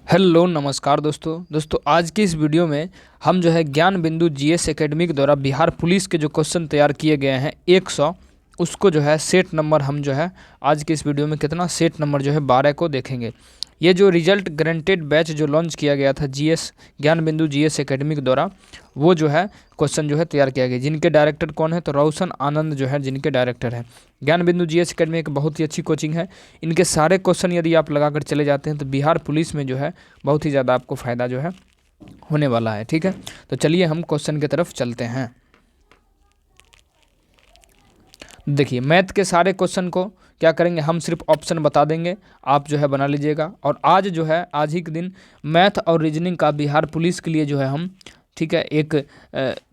Hello नमस्कार दोस्तों आज की इस वीडियो में हम जो है ज्ञान बिंदु जीएस एकेडमी के द्वारा बिहार पुलिस के जो क्वेश्चन तैयार किए गए हैं 100 उसको जो है सेट नंबर हम जो है आज की इस वीडियो में कितना सेट नंबर जो है 12 को देखेंगे। ये जो रिजल्ट गारंटेड बैच जो लॉन्च किया गया था जीएस ज्ञान बिंदु जीएस एकेडमी के द्वारा, वो जो है क्वेश्चन जो है तैयार किया गया। जिनके डायरेक्टर कौन है तो रोशन आनंद जो है जिनके डायरेक्टर है। ज्ञान बिंदु जीएस एकेडमी एक बहुत ही अच्छी कोचिंग है। इनके सारे क्वेश्चन यदि आप लगाकर चले जाते हैं तो बिहार पुलिस में जो है बहुत ही ज़्यादा आपको फ़ायदा जो है होने वाला है। ठीक है, तो चलिए हम क्वेश्चन की तरफ चलते हैं। देखिए, मैथ के सारे क्वेश्चन को क्या करेंगे, हम सिर्फ ऑप्शन बता देंगे, आप जो है बना लीजिएगा। और आज जो है आज ही के दिन मैथ और रीजनिंग का बिहार पुलिस के लिए जो है हम, ठीक है, एक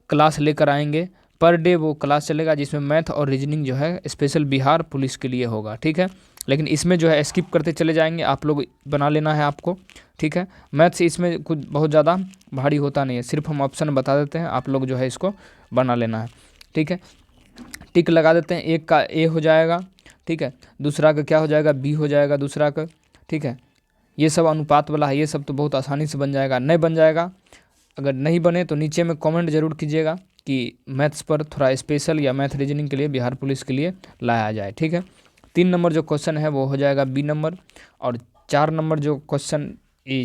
क्लास लेकर आएंगे। पर डे वो क्लास चलेगा जिसमें मैथ और रीजनिंग जो है स्पेशल बिहार पुलिस के लिए होगा। ठीक है, लेकिन इसमें जो है स्किप करते चले जाएंगे, आप लोग बना लेना है आपको। ठीक है, मैथ से इसमें कुछ बहुत ज़्यादा भारी होता नहीं है, सिर्फ हम ऑप्शन बता देते हैं, आप लोग जो है इसको बना लेना है। ठीक है, टिक लगा देते हैं। एक का ए हो जाएगा, ठीक है, दूसरा का क्या हो जाएगा, बी हो जाएगा दूसरा का। ठीक है, ये सब अनुपात वाला है, ये सब तो बहुत आसानी से बन जाएगा। नहीं बन जाएगा, अगर नहीं बने तो नीचे में कमेंट जरूर कीजिएगा कि मैथ्स पर थोड़ा स्पेशल या मैथ रीजनिंग के लिए बिहार पुलिस के लिए लाया जाए। ठीक है, 3 नंबर जो क्वेश्चन है वो हो जाएगा बी नंबर, और 4 नंबर जो क्वेश्चन,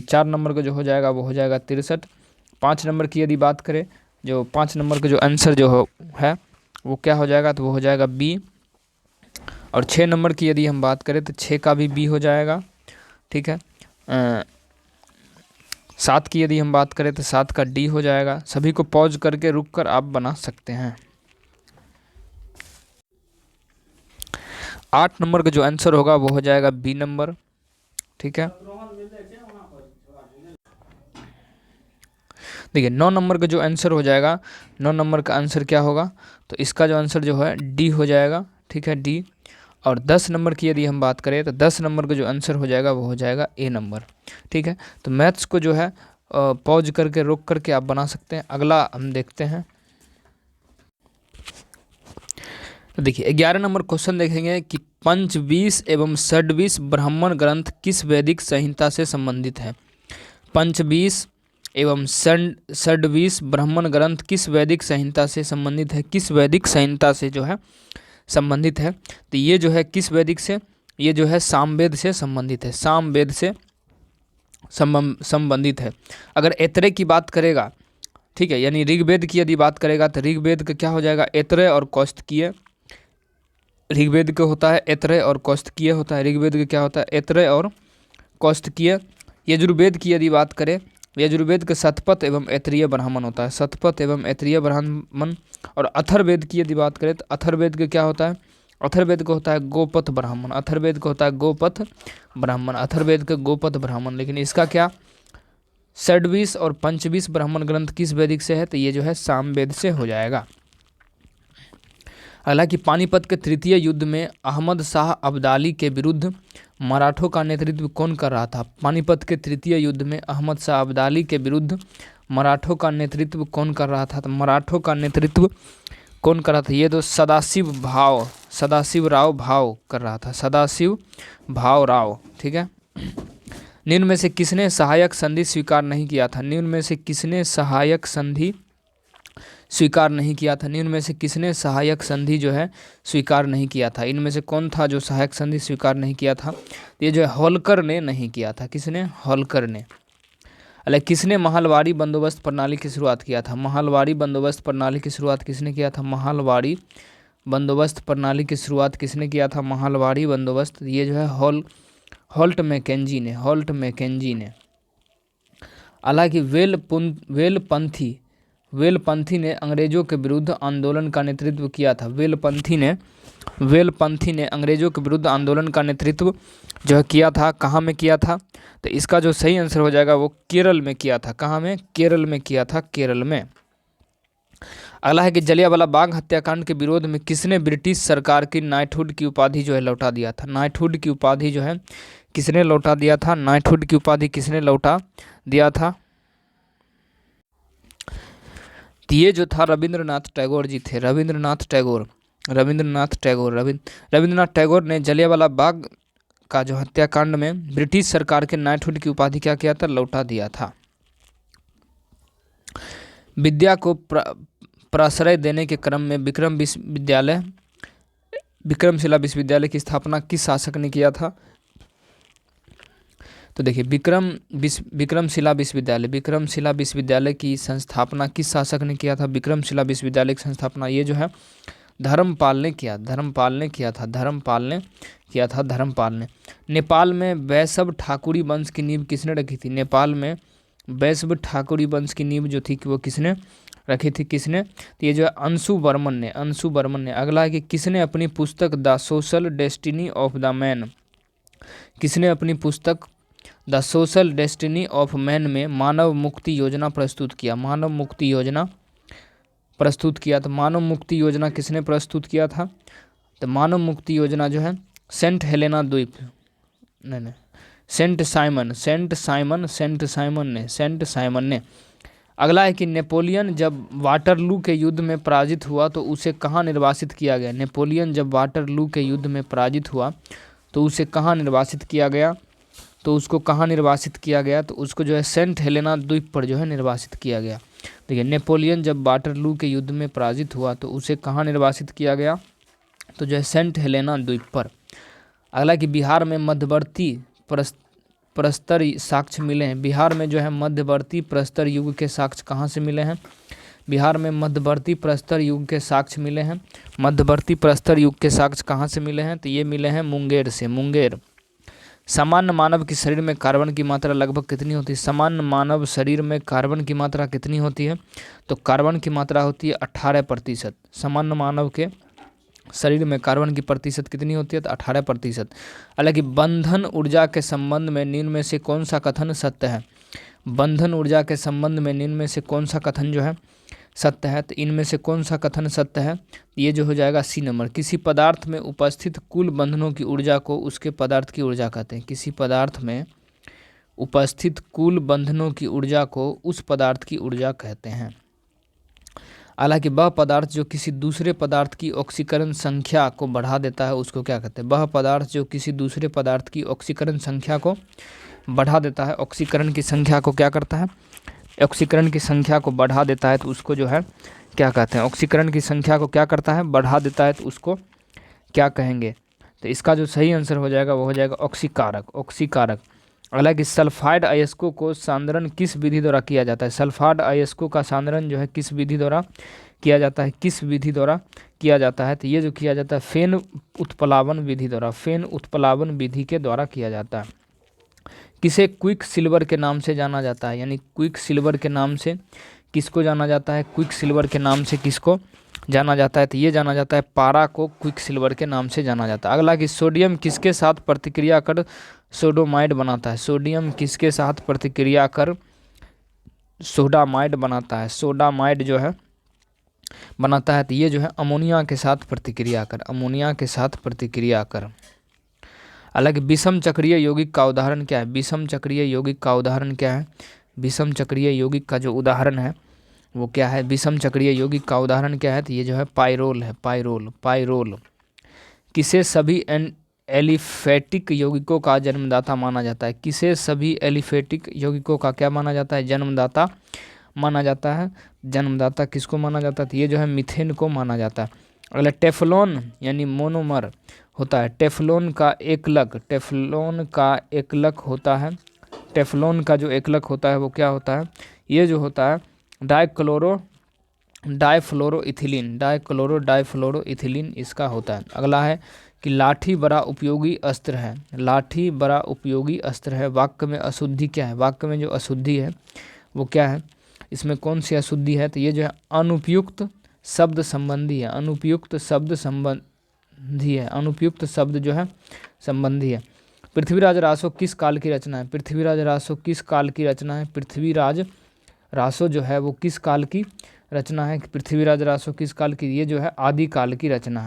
4 नंबर का जो हो जाएगा वो हो जाएगा 63। 5 नंबर की यदि बात करें, जो 5 नंबर का जो आंसर जो है वो क्या हो जाएगा, तो वो हो जाएगा बी। और 6 नंबर की यदि हम बात करें तो 6 का भी बी हो जाएगा। ठीक है, 7 की यदि हम बात करें तो 7 का डी हो जाएगा। सभी को पॉज करके रुक कर आप बना सकते हैं। 8 नंबर का जो आंसर होगा वो हो जाएगा बी नंबर। ठीक है, देखिए 9 नंबर का जो आंसर हो जाएगा, 9 नंबर का आंसर क्या होगा, तो इसका जो आंसर जो है डी हो जाएगा। ठीक है, डी। और 10 नंबर की यदि हम बात करें तो 10 नंबर का जो आंसर हो जाएगा वो हो जाएगा ए नंबर। ठीक है, तो मैथ्स को जो है पॉज करके रोक करके आप बना सकते हैं। अगला हम देखते हैं। तो देखिए 11 नंबर क्वेश्चन देखेंगे कि पंचबीस एवं षड्बीस ब्राह्मण ग्रंथ किस वैदिक संहिता से संबंधित है। पंचबीस एवं षड्बीस ब्राह्मण ग्रंथ किस वैदिक संहिता से संबंधित है, किस वैदिक संहिता से जो है संबंधित है। तो ये जो है किस वैदिक से, ये जो है सामवेद से संबंधित है, सामवेद से संबंधित है। अगर ऐतरेय की बात करेगा, ठीक है, यानी ऋग्वेद की यदि बात करेगा तो ऋग्वेद का क्या हो जाएगा, ऐतरेय और कौस्तकीय। ऋग्वेद का होता है ऐतरेय और कौस्तकीय होता है। ऋग्वेद का क्या होता है, ऐतरेय और कौस्तकीय। यजुर्वेद की यदि बात करें, यजुर्वेद का शतपथ एवं ऐतरेय ब्राह्मण होता है, शतपथ एवं ऐतरेय ब्राह्मण। और अथर्ववेद की यदि बात करें तो अथर्ववेद का क्या होता है, अथर्ववेद का होता है गोपथ ब्राह्मण, अथर्ववेद का होता है गोपथ ब्राह्मण, अथर्ववेद का गोपथ ब्राह्मण। लेकिन इसका क्या, षड्बीस और पंचबीस ब्राह्मण ग्रंथ किस वैदिक से है, तो ये जो है सामवेद से हो जाएगा। हालांकि पानीपत के तृतीय युद्ध में अहमद शाह अब्दाली के विरुद्ध मराठों का नेतृत्व कौन कर रहा था। पानीपत के तृतीय युद्ध में अहमद शाह अब्दाली के विरुद्ध मराठों का नेतृत्व कौन कर रहा था, तो मराठों का नेतृत्व कौन कर रहा था, ये तो सदाशिव राव भाव कर रहा था, सदाशिव भाव राव। ठीक है, निम्न में से किसने सहायक संधि स्वीकार नहीं किया था, निम्न में से किसने सहायक संधि स्वीकार नहीं किया था, निम्न में से किसने सहायक संधि जो है स्वीकार नहीं किया था। इनमें से कौन था जो सहायक संधि स्वीकार नहीं किया था, ये जो है होल्कर ने नहीं किया था। किसने, होल्कर ने। अरे किसने महलवाड़ी बंदोबस्त प्रणाली की शुरुआत किया था, महलवाड़ी बंदोबस्त प्रणाली की शुरुआत किसने किया था, महलवाड़ी बंदोबस्त प्रणाली की शुरुआत किसने किया था, महलवाड़ी बंदोबस्त, ये जो है होल्ट मैकेंजी ने, होल्ट मैकेंजी ने। हालांकि वेलपंथी ने अंग्रेजों के विरुद्ध आंदोलन का नेतृत्व किया था। वेलपंथी ने अंग्रेजों के विरुद्ध आंदोलन का नेतृत्व जो है किया था, कहाँ में किया था, तो इसका जो सही आंसर हो जाएगा वो केरल में किया था। कहाँ में, केरल में किया था, केरल में। अगला है कि जलियांवाला बाग हत्याकांड के विरोध में किसने ब्रिटिश सरकार की नाइटहुड की उपाधि जो है लौटा दिया था। नाइटहुड की उपाधि जो है किसने लौटा दिया था, नाइटहुड की उपाधि किसने लौटा दिया था, ये जो था रविंद्रनाथ टैगोर जी थे, रविंद्रनाथ टैगोर ने जलियांवाला बाग का जो हत्याकांड में ब्रिटिश सरकार के नाइटहुड की उपाधि क्या किया था, लौटा दिया था। विद्या को प्रश्रय देने के क्रम में विक्रमशिला विश्वविद्यालय की स्थापना किस शासक ने किया था? तो देखिए विक्रमशिला विश्वविद्यालय की संस्थापना किस शासक ने किया था? विक्रमशिला विश्वविद्यालय की संस्थापना ये जो है धर्मपाल ने किया था। नेपाल में वैष्णव ठाकुरी वंश की नींव किसने रखी थी? नेपाल में वैष्णव ठाकुरी वंश की नींव जो थी कि वो किसने रखी थी? तो ये जो है अंशु बर्मन ने। अगला है कि किसने अपनी पुस्तक the social destiny of the man, किसने अपनी पुस्तक the social destiny of man में मानव मुक्ति योजना प्रस्तुत किया? तो मानव मुक्ति योजना किसने प्रस्तुत किया था? तो मानव मुक्ति योजना जो है सेंट साइमन ने। अगला है कि नेपोलियन जब वाटरलू के युद्ध में पराजित हुआ तो उसे कहाँ निर्वासित किया गया? नेपोलियन जब वाटरलू के युद्ध में पराजित हुआ तो उसे कहाँ निर्वासित किया गया? तो उसको कहाँ निर्वासित किया गया? तो उसको जो है सेंट हेलेना द्वीप पर जो है निर्वासित किया गया। देखिए नेपोलियन जब वाटरलू के युद्ध में पराजित हुआ तो उसे कहाँ निर्वासित किया गया? तो जो है सेंट हेलेना द्वीप पर। अगला कि बिहार में मध्यवर्ती प्रस्तर साक्ष्य मिले हैं। बिहार में जो है मध्यवर्ती प्रस्तर युग के साक्ष्य कहाँ से मिले हैं? बिहार में मध्यवर्ती प्रस्तर युग के साक्ष्य मिले हैं। मध्यवर्ती प्रस्तर युग के साक्ष्य कहाँ से मिले हैं? तो ये मिले हैं मुंगेर से। सामान्य मानव के शरीर में कार्बन की मात्रा लगभग कितनी होती है? सामान्य मानव शरीर में कार्बन की मात्रा कितनी होती है? तो कार्बन की मात्रा होती है 18%। सामान्य मानव के शरीर में कार्बन की प्रतिशत कितनी होती है? तो 18%। हालांकि बंधन ऊर्जा के संबंध में निम्न में से कौन सा कथन सत्य है? बंधन ऊर्जा के संबंध में निम्न में से कौन सा कथन जो है सत्य है? तो इनमें से कौन सा कथन सत्य है? ये जो हो जाएगा सी नंबर। किसी पदार्थ में उपस्थित कुल बंधनों की ऊर्जा को उसके पदार्थ की ऊर्जा कहते हैं। किसी पदार्थ में उपस्थित कुल बंधनों की ऊर्जा को उस पदार्थ की ऊर्जा कहते हैं। हालांकि वह पदार्थ जो किसी दूसरे पदार्थ की ऑक्सीकरण संख्या को बढ़ा देता है उसको क्या कहते हैं? वह पदार्थ जो किसी दूसरे पदार्थ की ऑक्सीकरण संख्या को बढ़ा देता है, ऑक्सीकरण की संख्या को क्या करता है? ऑक्सीकरण की संख्या को बढ़ा देता है तो उसको जो है क्या कहते हैं? ऑक्सीकरण की संख्या को क्या करता है? बढ़ा देता है तो उसको क्या कहेंगे? तो इसका जो सही आंसर हो जाएगा वो हो जाएगा ऑक्सीकारक। अगला कि सल्फाइड अयस्कों को सांद्रण किस विधि द्वारा किया जाता है? सल्फाइड अयस्कों का सांद्रण जो है किस विधि द्वारा किया जाता है? तो ये जो किया जाता है फेन उत्प्लावन विधि के द्वारा किया जाता है। किसे क्विक सिल्वर के नाम से जाना जाता है? यानी क्विक सिल्वर के नाम से किसको जाना जाता है? क्विक सिल्वर के नाम से किसको जाना जाता है? तो ये जाना जाता है पारा को क्विक सिल्वर के नाम से जाना जाता है। अगला कि सोडियम किसके साथ प्रतिक्रिया कर सोडोमाइड बनाता है? सोडियम किसके साथ प्रतिक्रिया कर सोडामाइड बनाता है? सोडामाइड जो है बनाता है तो ये जो है अमोनिया के साथ प्रतिक्रिया कर। अलग विषम चक्रीय यौगिक का उदाहरण क्या है? विषम चक्रीय यौगिक का उदाहरण क्या है? विषम चक्रीय यौगिक का जो उदाहरण है वो क्या है? विषम चक्रीय यौगिक का उदाहरण क्या है? तो ये जो है पाइरोल है। पाइरोल। किसे सभी एलिफेटिक यौगिकों का जन्मदाता माना जाता है? किसे सभी एलिफेटिक यौगिकों का क्या माना जाता है? जन्मदाता माना जाता है। जन्मदाता किसको माना जाता है? तो ये जो है मीथेन को माना जाता है। अगला टेफ्लॉन यानी मोनोमर होता है। टेफ्लॉन का एकलक होता है। टेफ्लॉन का जो एकलक होता है वो क्या होता है? ये जो होता है डाइफ्लोरोइथिलीन इसका होता है। अगला है कि लाठी बड़ा उपयोगी अस्त्र है। वाक्य में अशुद्धि क्या है? वाक्य में जो अशुद्धि है वो क्या है? इसमें कौन सी अशुद्धि है? तो ये जो है अनुपयुक्त शब्द संबंधी है। अनुपयुक्त शब्द जो है संबंधी है। पृथ्वीराज रासो किस काल की रचना है? पृथ्वीराज रासो जो है वो किस काल की रचना है? पृथ्वीराज रासो किस काल की? ये जो है आदिकाल की रचना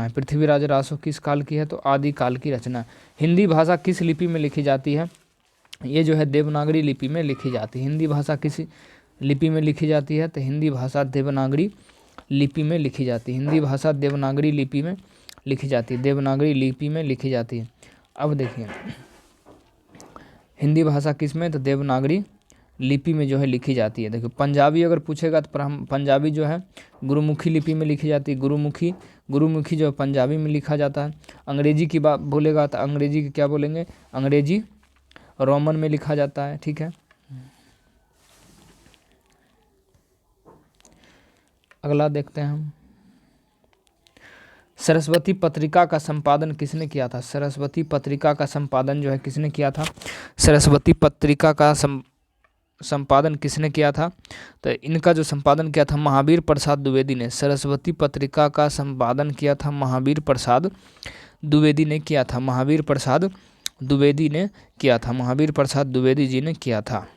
है। पृथ्वीराज रासो किस काल की है? तो आदिकाल की रचना है। हिंदी भाषा किस लिपि में लिखी जाती है? ये जो है देवनागरी लिपि में लिखी जाती है। हिंदी भाषा किस लिपि में लिखी जाती है? तो हिंदी भाषा देवनागरी लिपि में लिखी जाती है। हिंदी भाषा देवनागरी लिपि में लिखी जाती है, देवनागरी लिपि में लिखी जाती है। अब देखिए हिंदी भाषा किस में, तो देवनागरी लिपि में जो है लिखी जाती है। देखिए पंजाबी अगर पूछेगा तो पंजाबी जो है गुरुमुखी लिपि में लिखी जाती है, गुरुमुखी जो है पंजाबी में लिखा जाता है। अंग्रेजी की बात बोलेगा तो अंग्रेजी की क्या बोलेंगे, अंग्रेजी रोमन में लिखा जाता है, ठीक है। अगला देखते हैं हम, सरस्वती पत्रिका का संपादन किसने किया था, सरस्वती पत्रिका का संपादन जो है किसने किया था, सरस्वती पत्रिका का संपादन किसने किया था, तो इनका जो संपादन किया था महावीर प्रसाद द्विवेदी ने। सरस्वती पत्रिका का संपादन किया था महावीर प्रसाद द्विवेदी ने किया था, महावीर प्रसाद द्विवेदी ने किया था, महावीर प्रसाद द्विवेदी जी ने किया था।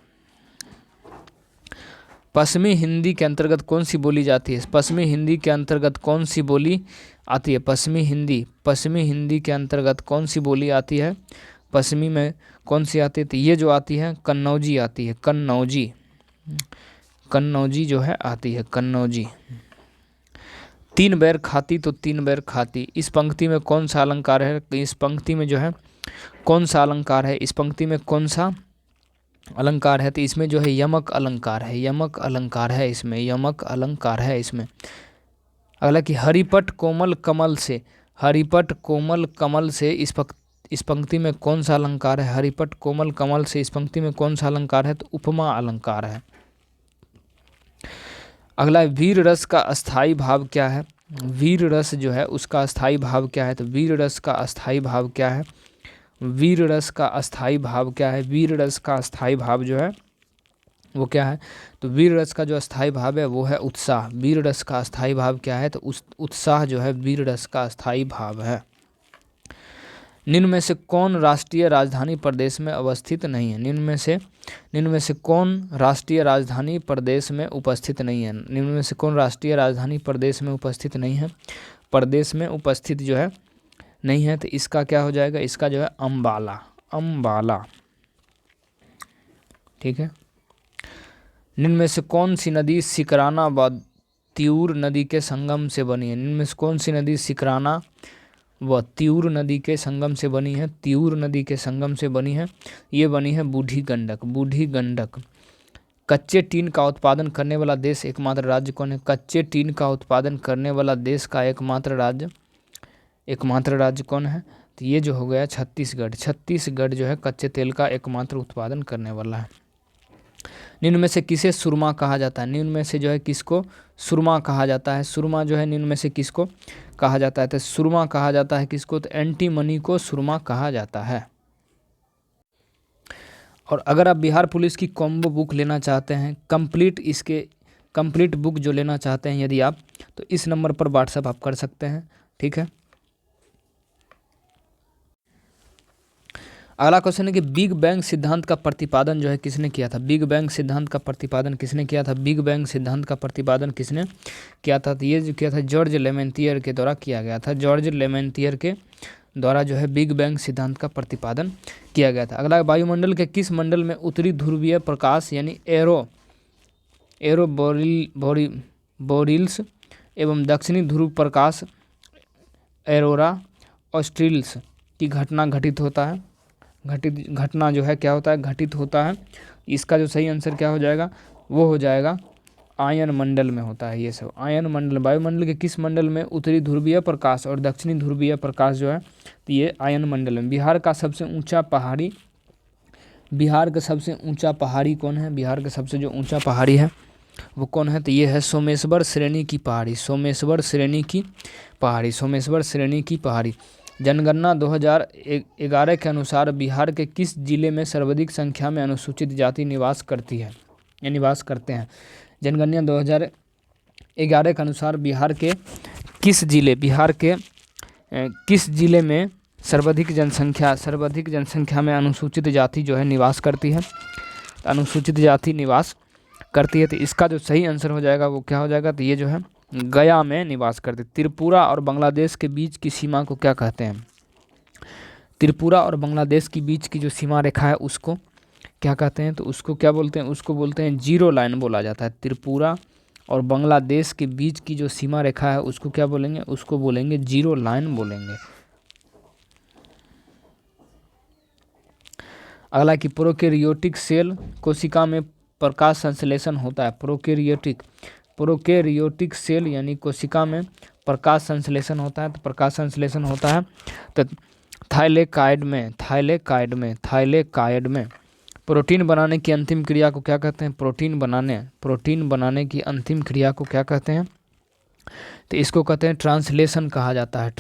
पश्चिमी हिंदी के अंतर्गत कौन सी बोली जाती है, पश्चिमी हिंदी के अंतर्गत कौन सी बोली आती है, पश्चिमी हिंदी के अंतर्गत कौन सी बोली आती है, पश्चिमी में कौन सी आती है, तो ये जो आती है कन्नौजी आती है, कन्नौजी जो है आती है, कन्नौजी। तीन बेर खाती तो तीन बेर खाती, इस पंक्ति में कौन सा अलंकार है, इस पंक्ति में जो है कौन सा अलंकार है, इस पंक्ति में कौन सा अलंकार है, तो इसमें जो है यमक अलंकार है, यमक अलंकार है इसमें, यमक अलंकार है इसमें। अगला कि हरिपट कोमल कमल से, हरिपट कोमल कमल से इस पंक्ति में कौन सा अलंकार है, हरिपट कोमल कमल से इस पंक्ति में कौन सा अलंकार है, तो उपमा अलंकार है। अगला वीर रस का अस्थाई भाव क्या है, वीर रस जो है उसका अस्थाई भाव क्या है, तो वीर रस का अस्थाई भाव क्या है, वीर रस का अस्थाई भाव क्या है, वीर रस का अस्थाई भाव जो है वो क्या है, तो वीर रस का जो अस्थाई भाव है वो है उत्साह, वीर रस का अस्थाई भाव क्या है, तो उत्साह जो है वीर रस का अस्थाई भाव है। निम्न में से कौन राष्ट्रीय राजधानी प्रदेश में अवस्थित नहीं है, निम्न में से कौन राष्ट्रीय राजधानी प्रदेश में उपस्थित नहीं है, निम्न में से कौन राष्ट्रीय राजधानी प्रदेश में उपस्थित नहीं है, प्रदेश में उपस्थित जो है नहीं है, तो इसका क्या हो जाएगा, इसका जो है अम्बाला, अम्बाला, ठीक है। निम्न में से कौन सी नदी सिकराना व त्यूर नदी के संगम से बनी है, निम्न में से कौन सी नदी सिकराना व त्यूर नदी के संगम से बनी है, त्यूर नदी के संगम से बनी है, ये बनी है बूढ़ी गंडक, बूढ़ी गंडक। कच्चे टीन का उत्पादन करने वाला देश एकमात्र राज्य कौन है, कच्चे टीन का उत्पादन करने वाला देश का एकमात्र राज्य कौन है, तो ये जो हो गया छत्तीसगढ़, छत्तीसगढ़ जो है कच्चे तेल का एकमात्र उत्पादन करने वाला है। निम्न में से किसे सुरमा कहा जाता है, निम्न में से जो है किसको सुरमा कहा जाता है, सुरमा जो है निम्न में से किसको कहा जाता है, तो सुरमा कहा जाता है किसको, तो एंटीमनी को सुरमा कहा जाता है। और अगर आप बिहार पुलिस की कॉम्बो बुक लेना चाहते हैं, कंप्लीट बुक जो लेना चाहते हैं यदि आप, तो इस नंबर पर व्हाट्सएप आप कर सकते हैं, ठीक है। अगला क्वेश्चन है कि बिग बैंग सिद्धांत का प्रतिपादन जो है किसने किया था, बिग बैंग सिद्धांत का प्रतिपादन किसने किया था, बिग बैंग सिद्धांत का प्रतिपादन किसने किया था, तो ये जो किया था जॉर्ज लेमेंटियर के द्वारा किया गया था, जॉर्ज लेमेंटियर के द्वारा जो है बिग बैंग सिद्धांत का प्रतिपादन किया गया था। अगला वायुमंडल के किस मंडल में उत्तरी ध्रुवीय प्रकाश यानी एरो बोरिल्स एवं दक्षिणी ध्रुव प्रकाश एरोरा ऑस्ट्रिल्स की घटना घटित होता है, घटना जो है क्या होता है, घटित होता है। इसका जो सही आंसर क्या हो जाएगा, वो हो जाएगा आयन मंडल में होता है, ये सब आयन मंडल। वायुमंडल के किस मंडल में उत्तरी ध्रुवीय प्रकाश और दक्षिणी ध्रुवीय प्रकाश जो है, तो ये आयन मंडल में। बिहार का सबसे ऊंचा पहाड़ी कौन है, बिहार का सबसे जो ऊंचा पहाड़ी है वो कौन है, तो ये है सोमेश्वर श्रेणी की पहाड़ी, सोमेश्वर श्रेणी की पहाड़ी। जनगणना 2011 के अनुसार बिहार के किस जिले में सर्वाधिक संख्या में अनुसूचित जाति निवास करते हैं। जनगणना 2011 के अनुसार बिहार के किस जिले में सर्वाधिक जनसंख्या में अनुसूचित जाति जो है निवास करती है, अनुसूचित जाति निवास करती है, तो इसका जो सही आंसर हो जाएगा वो क्या हो जाएगा, तो ये जो है गया में निवास करते। त्रिपुरा और बांग्लादेश के बीच की सीमा को क्या कहते हैं, त्रिपुरा और बांग्लादेश के बीच की जो सीमा रेखा है उसको क्या कहते हैं, तो उसको क्या बोलते हैं, उसको बोलते हैं जीरो लाइन बोला जाता है। त्रिपुरा और बांग्लादेश के बीच की जो सीमा रेखा है उसको क्या बोलेंगे, उसको बोलेंगे जीरो लाइन बोलेंगे। अगला कि प्रोकैरियोटिक सेल कोशिका में प्रकाश संश्लेषण होता है। प्रोकैरियोटिक सेल यानी कोशिका में प्रकाश संश्लेषण होता है। तो प्रकाश संश्लेषण होता है तो थाइलेकाइड में प्रोटीन बनाने की अंतिम क्रिया को क्या कहते हैं, प्रोटीन बनाने की अंतिम क्रिया को क्या कहते हैं, तो इसको कहते हैं ट्रांसलेशन कहा जाता है।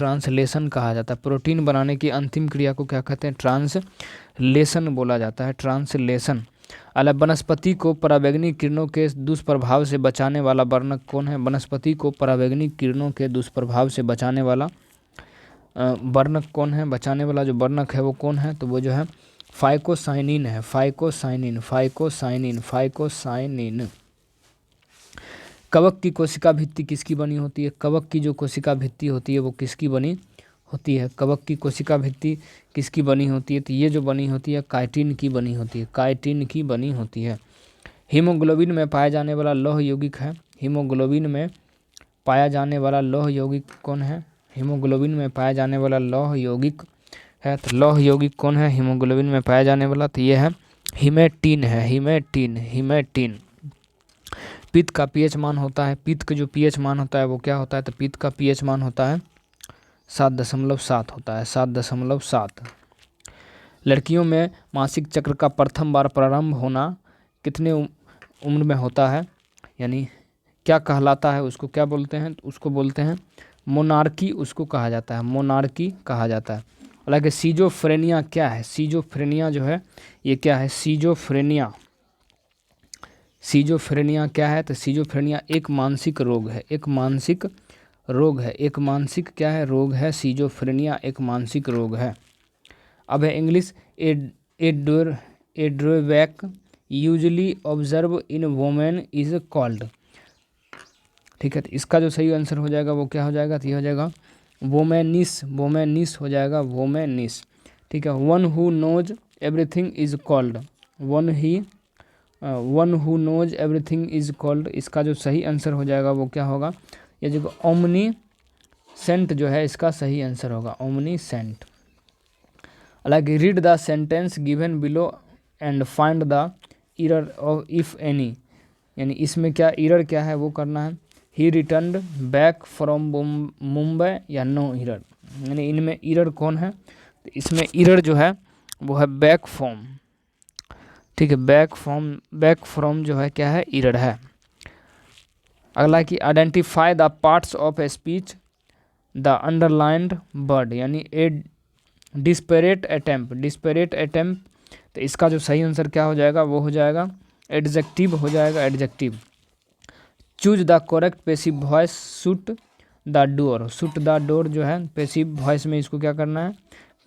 प्रोटीन बनाने की अंतिम क्रिया को क्या कहते हैं, ट्रांसलेशन बोला जाता है, ट्रांसलेशन। अलग वनस्पति को पराबैंगनी किरणों के दुष्प्रभाव से बचाने वाला वर्णक कौन है, वनस्पति को पराबैंगनी किरणों के दुष्प्रभाव से बचाने वाला वर्णक कौन है, बचाने वाला जो वर्णक है वो कौन है, तो वो जो है फाइकोसाइनिन है, फाइकोसाइनिन। कवक की कोशिका भित्ति किसकी बनी होती है, कवक की जो कोशिका भित्ति होती है वो किसकी बनी होती है, कवक की कोशिका भित्ति किसकी बनी होती है, तो ये जो बनी होती है काइटिन की बनी होती है, हीमोग्लोबिन में पाया जाने वाला लौह यौगिक है, हीमोग्लोबिन में पाया जाने वाला लौह यौगिक कौन है, हीमोग्लोबिन में पाया जाने वाला लौह यौगिक है, तो लौह यौगिक कौन है हीमोग्लोबिन में पाया जाने वाला, तो ये है हीमेटीन। पित्त का पीएच मान होता है, पित्त का जो पीएच मान होता है वो क्या होता है, तो पित्त का पीएच मान होता है 7.7 होता है, 7.7। लड़कियों में मासिक चक्र का प्रथम बार प्रारंभ होना कितने उम्र में होता है, यानी क्या कहलाता है, उसको क्या बोलते हैं, तो उसको बोलते हैं मोनार्की, उसको कहा जाता है, मोनार्की कहा जाता है। हालांकि सीजोफ्रेनिया क्या है, सीजोफ्रेनिया जो है ये क्या है, सीजोफ्रेनिया क्या है, तो सीजोफ्रेनिया एक मानसिक रोग है, एक मानसिक क्या है, रोग है, सीजोफ्रेनिया एक मानसिक रोग है। अब है इंग्लिश, एड्रोवैक usually observe in women is called, ठीक है, तो इसका जो सही आंसर हो जाएगा वो क्या हो जाएगा, तो ये हो जाएगा वोमेनिस हो जाएगा, वोमेनिस, ठीक है। One who knows everything is called, one who knows everything is called, इसका जो सही आंसर हो जाएगा वो क्या होगा, ये जो ओमनीसेंट जो है इसका सही आंसर होगा, ओमनीसेंट। अलग read the sentence given below and find the error of if any, यानी इसमें क्या एरर क्या है वो करना है, ही रिटर्नड बैक फ्रॉम मुंबई या नो एरर, यानी इनमें एरर कौन है, तो इसमें एरर जो है वो है बैक फ्रॉम, ठीक है, बैक फ्रॉम जो है क्या है, एरर है। अगला कि identify the parts of a speech the underlined word, यानी ए डिस्पेरेट अटेम्प्ट, तो इसका जो सही आंसर क्या हो जाएगा वो हो जाएगा एडजेक्टिव हो जाएगा, adjective. Choose the correct passive voice, shoot the door जो है पैसिव वॉइस में इसको क्या करना है,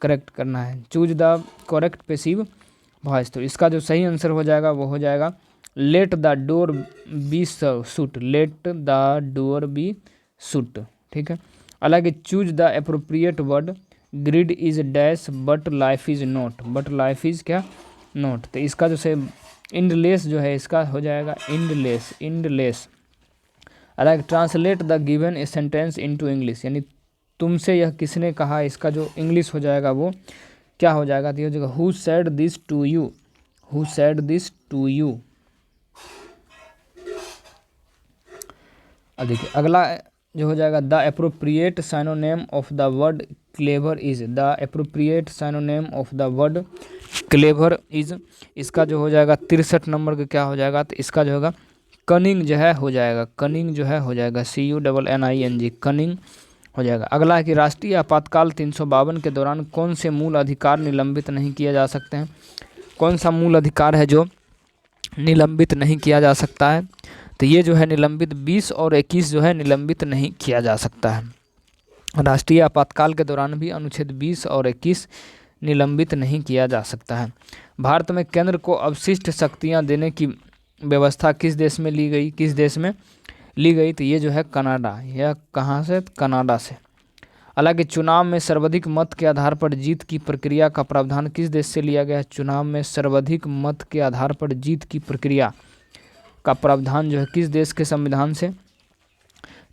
करेक्ट करना है, choose the correct passive voice, तो इसका जो सही आंसर हो जाएगा वो हो जाएगा let the door be shut, ठीक है। अलग choose the appropriate word, grid is dash but life is not, क्या नोट, तो इसका जो सही इंडलेस जो है इसका हो जाएगा इंडलेस। अलग translate the given sentence into English, यानी तुमसे यह किसने कहा, इसका जो इंग्लिश हो जाएगा वो क्या हो जाएगा, तो ये हो जाएगा who said this to you. अब देखिए अगला जो हो जाएगा the appropriate synonym of the word clever is, इसका जो हो जाएगा 63 नंबर का क्या हो जाएगा, तो इसका जो होगा कनिंग जो है हो जाएगा, CUNNING, कनिंग हो जाएगा। अगला है कि राष्ट्रीय आपातकाल 352 के दौरान कौन से मूल अधिकार निलंबित नहीं किए जा सकते हैं, कौन सा मूल अधिकार है जो निलंबित नहीं किया जा सकता है, तो ये जो है निलंबित 20 और 21 जो है निलंबित नहीं किया जा सकता है। राष्ट्रीय आपातकाल के दौरान भी अनुच्छेद 20 और 21 निलंबित नहीं किया जा सकता है। भारत में केंद्र को अवशिष्ट शक्तियां देने की व्यवस्था किस देश में ली गई, तो ये जो है कनाडा, यह कहाँ से, कनाडा से। हालांकि चुनाव में सर्वाधिक मत के आधार पर जीत की प्रक्रिया का प्रावधान किस देश से लिया गया है, चुनाव में सर्वाधिक मत के आधार पर जीत की प्रक्रिया का प्रावधान जो है किस देश के संविधान से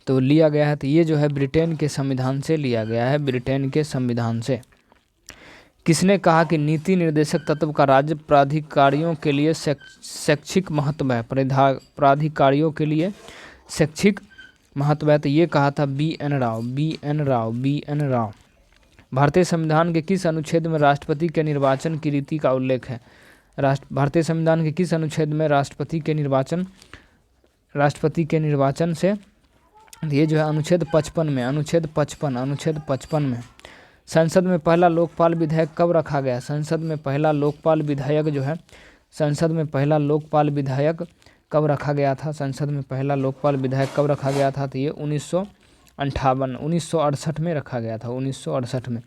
तो लिया गया है, तो ये जो है ब्रिटेन के संविधान से लिया गया है, ब्रिटेन के संविधान से। किसने कहा कि नीति निर्देशक तत्व का राज्य प्राधिकारियों के लिए शैक्षिक महत्व है, प्राधिकारियों के लिए शैक्षिक महत्व है, तो ये कहा था बी.एन. राव। भारतीय संविधान के किस अनुच्छेद में राष्ट्रपति के निर्वाचन की रीति का उल्लेख है? भारतीय संविधान के किस अनुच्छेद में राष्ट्रपति के निर्वाचन से, ये जो है अनुच्छेद 55 में। संसद में पहला लोकपाल विधायक कब रखा गया? संसद में पहला लोकपाल विधायक जो है, संसद में पहला लोकपाल विधायक कब रखा गया था? संसद में पहला लोकपाल विधायक कब रखा गया था? तो ये 1968 में रखा गया था, 1968 में।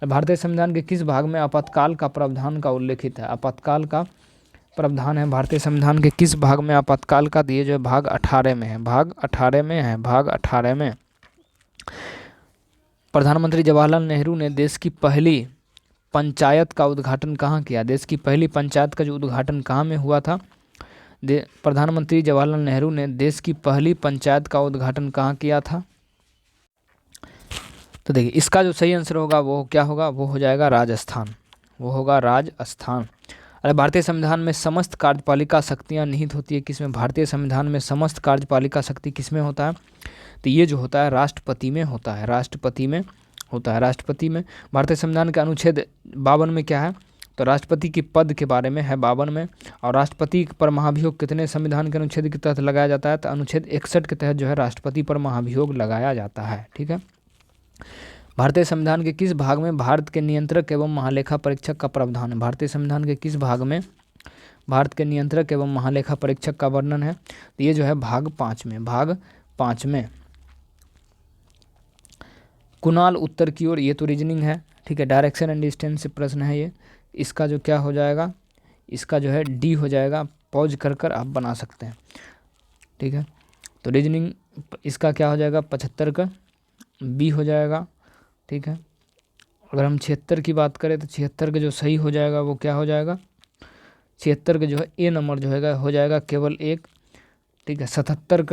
भारतीय संविधान के किस भाग में आपातकाल का प्रावधान का उल्लेखित है? आपातकाल का प्रावधान है भारतीय संविधान के किस भाग में आपातकाल का? दिए जो भाग 18 में है, भाग 18 में। प्रधानमंत्री जवाहरलाल नेहरू ने देश की पहली पंचायत का उद्घाटन कहाँ किया? देश की पहली पंचायत का जो उद्घाटन कहाँ में हुआ था? प्रधानमंत्री जवाहरलाल नेहरू ने देश की पहली पंचायत का उद्घाटन कहाँ किया था? तो देखिए इसका जो सही आंसर होगा वो क्या होगा? वो हो जाएगा राजस्थान, वो होगा राजस्थान। अरे भारतीय संविधान में समस्त कार्यपालिका शक्तियाँ निहित होती है किसमें? भारतीय संविधान में समस्त कार्यपालिका शक्ति किसमें होता है? तो ये जो होता है राष्ट्रपति में होता है, राष्ट्रपति में होता है, राष्ट्रपति में। भारतीय संविधान के अनुच्छेद 52 में क्या है? तो राष्ट्रपति के पद के बारे में है 52 में। और राष्ट्रपति पर महाभियोग कितने संविधान के अनुच्छेद के तहत लगाया जाता है? तो अनुच्छेद 61 के तहत जो है राष्ट्रपति पर महाभियोग लगाया जाता है, ठीक है। भारतीय संविधान के किस भाग में भारत के नियंत्रक एवं महालेखा परीक्षक का प्रावधान है? भारतीय संविधान के किस भाग में भारत के नियंत्रक एवं महालेखा परीक्षक का वर्णन है? तो ये जो है भाग 5 में, भाग 5 में। कुणाल उत्तर की ओर, ये तो रीजनिंग है, ठीक है, डायरेक्शन एंड डिस्टेंस से प्रश्न है ये। इसका जो क्या हो जाएगा? इसका जो है डी हो जाएगा, पॉज कर आप बना सकते हैं, ठीक है। तो रीजनिंग इसका क्या हो जाएगा? 75 का बी हो जाएगा, ठीक है। अगर हम 76 की बात करें तो 76 का जो सही हो जाएगा वो क्या हो जाएगा? 76 का जो है ए नंबर जो है हो जाएगा केवल एक, ठीक है। 77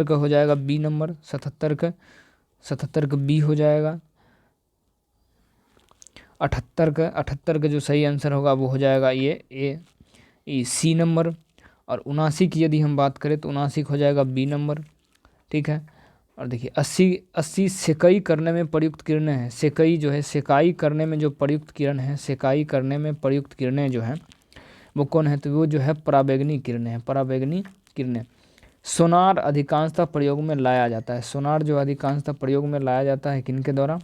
का हो जाएगा बी नंबर, 77 का बी हो जाएगा। 78 का जो सही आंसर होगा वो हो जाएगा ये सी नंबर। और 79 की यदि हम बात करें तो 79 हो जाएगा बी नंबर, ठीक है। और देखिए 80 सेकाई करने में प्रयुक्त किरणें हैं। सेकाई जो है, सेकाई करने में जो प्रयुक्त किरण है, सेकाई करने में प्रयुक्त किरणें जो हैं वो कौन है? तो वो जो है पराबैंगनी किरणें हैं, पराबैंगनी किरणें। सोनार अधिकांशतः प्रयोग में लाया जाता है। सोनार जो अधिकांशतः प्रयोग में लाया जाता है किनके द्वारा?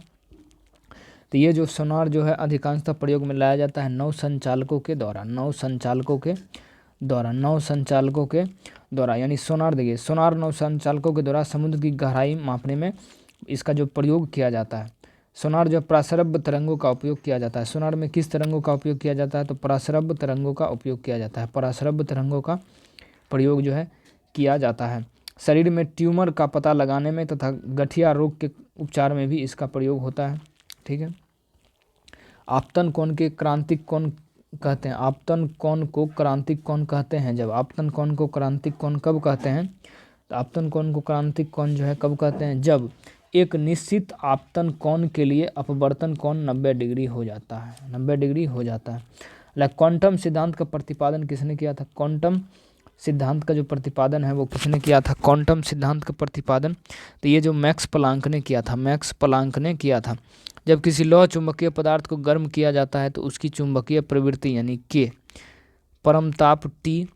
तो ये जो सोनार जो है अधिकांशतः प्रयोग में लाया जाता है नौ संचालकों के द्वारा, नौ संचालकों के द्वारा। यानी सोनार, देखिए सोनार नौ संचालकों के द्वारा समुद्र की गहराई मापने में इसका जो प्रयोग किया जाता है। सोनार जो प्रासरब्य तरंगों का उपयोग किया जाता है। सोनार में किस तरंगों का उपयोग किया जाता है? तो प्रासरब्य तरंगों का उपयोग किया जाता है, प्रासरब्य तरंगों का प्रयोग जो है किया जाता है। शरीर में ट्यूमर का पता लगाने में तथा गठिया रोग के उपचार में भी इसका प्रयोग होता है, ठीक है। आपतन कोण के क्रांतिक कोण कहते हैं। आपतन कोण को क्रांतिक कोण कहते हैं। जब आपतन कोण को क्रांतिक कोण कब कहते हैं? तो आपतन कोण को क्रांतिक कोण जो है कब कहते हैं? जब एक निश्चित आपतन कोण के लिए अपवर्तन कोण 90 डिग्री हो जाता है, 90 डिग्री हो जाता है। लाइक क्वांटम सिद्धांत का प्रतिपादन किसने किया था? क्वांटम सिद्धांत का जो प्रतिपादन है वो किसने किया था? क्वांटम सिद्धांत का प्रतिपादन तो ये जो मैक्स प्लांक ने किया था, मैक्स प्लांक ने किया था। जब किसी लौह चुंबकीय पदार्थ को गर्म किया जाता है तो उसकी चुंबकीय प्रवृत्ति यानी के परमताप टी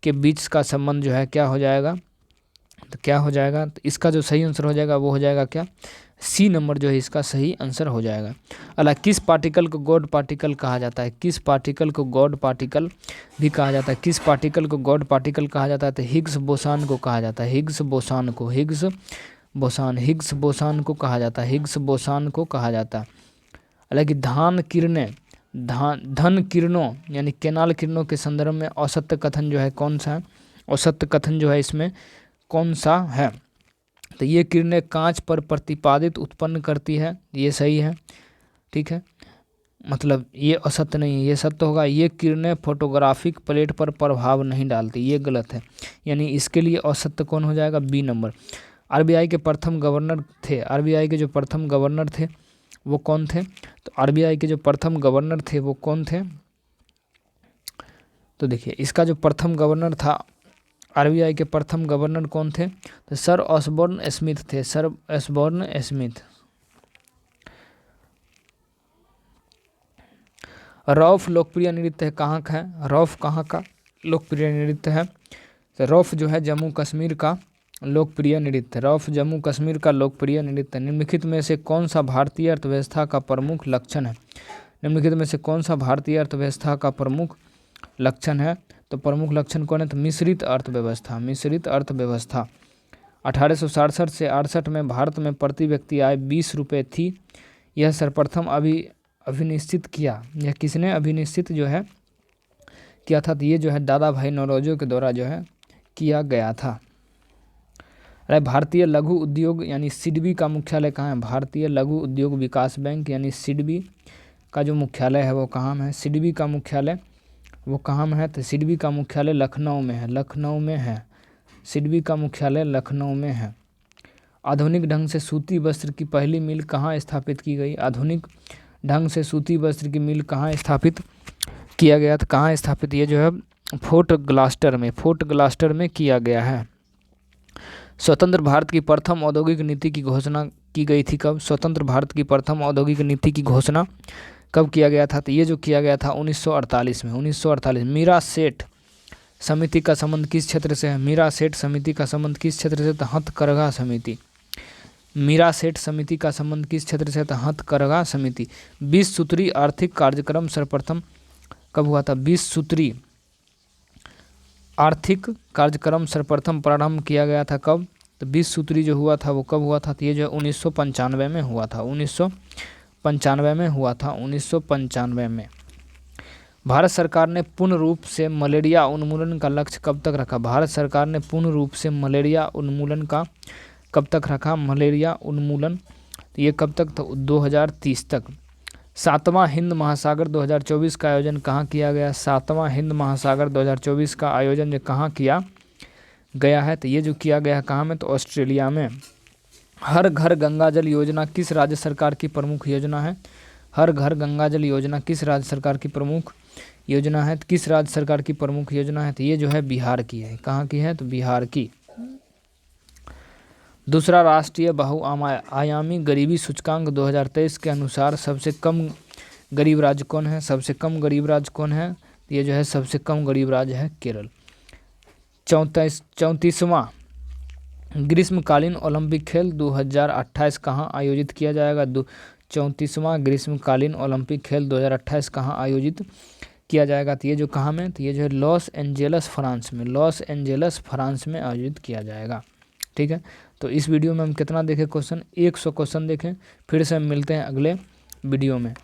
के बीच का संबंध जो है क्या हो जाएगा? तो क्या हो जाएगा? तो इसका जो सही आंसर हो जाएगा वो हो जाएगा क्या? सी नंबर जो है इसका सही आंसर हो जाएगा। अला किस पार्टिकल को गॉड पार्टिकल कहा जाता है? किस पार्टिकल को गॉड पार्टिकल भी कहा जाता है? किस पार्टिकल को गॉड पार्टिकल कहा जाता है? तो हिग्स बोसान को कहा जाता है, हिग्स बोसान को, हिग्स बोसान को कहा जाता है, हिग्स बोसान को कहा जाता है। हालांकि धन किरणों यानी केनाल किरणों के संदर्भ में औसत कथन जो है कौन सा है? औसत कथन जो है इसमें कौन सा है? तो ये किरणें कांच पर प्रतिपादित उत्पन्न करती है, ये सही है, ठीक है। मतलब ये असत्य नहीं है, ये सत्य होगा। ये किरणें फोटोग्राफिक प्लेट पर प्रभाव नहीं डालती, ये गलत है। यानी इसके लिए असत्य कौन हो जाएगा? B number. आरबीआई के प्रथम गवर्नर थे, आरबीआई के जो प्रथम गवर्नर थे वो कौन थे? तो आरबीआई के जो प्रथम गवर्नर थे वो कौन थे? तो देखिए इसका जो प्रथम गवर्नर था, आरबीआई के प्रथम गवर्नर कौन थे? तो सर ऑसबोर्न स्मिथ थे, सर ऑसबोर्न स्मिथ। रॉफ लोकप्रिय नृत्य है, कहाँ का है? रॉफ कहाँ का लोकप्रिय नृत्य है? तो रॉफ जो है जम्मू कश्मीर का लोकप्रिय नृत्य, रॉफ जम्मू कश्मीर का लोकप्रिय नृत्य। निम्नलिखित में से कौन सा भारतीय अर्थव्यवस्था का प्रमुख लक्षण है? निम्नलिखित में से कौन सा भारतीय अर्थव्यवस्था का प्रमुख लक्षण है? तो प्रमुख लक्षण कौन है? तो मिश्रित अर्थव्यवस्था, मिश्रित अर्थव्यवस्था। 1867 से 68 में भारत में प्रति व्यक्ति आय 20 रुपये थी। यह सर्वप्रथम अभिनिश्चित किया, यह किसने अभिनिश्चित जो है किया था? तो ये जो है दादा भाई नौरोजी के द्वारा जो है किया गया था। अरे भारतीय लघु उद्योग यानी सिडबी का मुख्यालय कहाँ है? भारतीय लघु उद्योग विकास बैंक यानी सिडबी का जो मुख्यालय है वो कहाँ में है? सिडबी का मुख्यालय वो कहाँ में है? तो सिडबी का मुख्यालय लखनऊ में है, लखनऊ में है। सिडबी का मुख्यालय लखनऊ में है। आधुनिक ढंग से सूती वस्त्र की पहली मिल कहाँ स्थापित की गई? आधुनिक ढंग से सूती वस्त्र की मिल कहाँ स्थापित किया गया? तो कहाँ स्थापित? ये जो है फोर्ट ग्लास्टर में, फोर्ट ग्लास्टर में किया गया है। स्वतंत्र भारत की प्रथम औद्योगिक नीति की घोषणा की गई थी कब? स्वतंत्र भारत की प्रथम औद्योगिक नीति की घोषणा कब किया गया था? तो ये जो किया गया था 1948 में, 1948। मीरा सेठ समिति का संबंध किस क्षेत्र से है? मीरा सेठ समिति का संबंध किस क्षेत्र से? तो हथकरघा समिति। मीरा सेठ समिति का संबंध किस क्षेत्र से? तो हथकरघा समिति। 20 सूत्री आर्थिक कार्यक्रम सर्वप्रथम कब हुआ था? 20 सूत्री आर्थिक कार्यक्रम सर्वप्रथम प्रारंभ किया गया था कब? तो 20 सूत्री जो हुआ था वो कब हुआ था? तो ये जो है 1995 में हुआ था, 1995 में हुआ था, 1995 में। भारत सरकार ने पूर्ण रूप से मलेरिया उन्मूलन का लक्ष्य कब तक रखा? भारत सरकार ने पूर्ण रूप से मलेरिया उन्मूलन का कब तक रखा? मलेरिया उन्मूलन तो ये कब तक? तो 2030 तक। 7वां हिंद महासागर 2024 का आयोजन कहाँ किया गया? 7वां हिंद महासागर 2024 का आयोजन जो कहाँ किया गया है? तो ये जो किया गया है कहाँ में? तो ऑस्ट्रेलिया में। हर घर गंगा जल योजना किस राज्य सरकार की प्रमुख योजना है? हर घर गंगा जल योजना किस राज्य सरकार की प्रमुख योजना है? तो किस राज्य सरकार की प्रमुख योजना है? तो ये जो है बिहार की है। कहाँ की है? तो बिहार की। दूसरा राष्ट्रीय बहुआयामी गरीबी सूचकांक 2023 के अनुसार सबसे कम गरीब राज्य कौन है? सबसे कम गरीब राज्य कौन है? ये जो है सबसे कम गरीब राज्य है केरल। 34वां ग्रीष्मकालीन ओलंपिक खेल 2028 कहाँ आयोजित किया जाएगा? 34वां ग्रीष्मकालीन ओलंपिक खेल 2028 कहाँ आयोजित किया जाएगा? तो ये जो कहाँ में? तो ये जो है लॉस एंजेलस फ्रांस में, लॉस एंजेलस फ्रांस में आयोजित किया जाएगा। ठीक है, तो इस वीडियो में हम कितना देखें क्वेश्चन? 100 क्वेश्चन देखें। फिर से हम मिलते हैं अगले वीडियो में।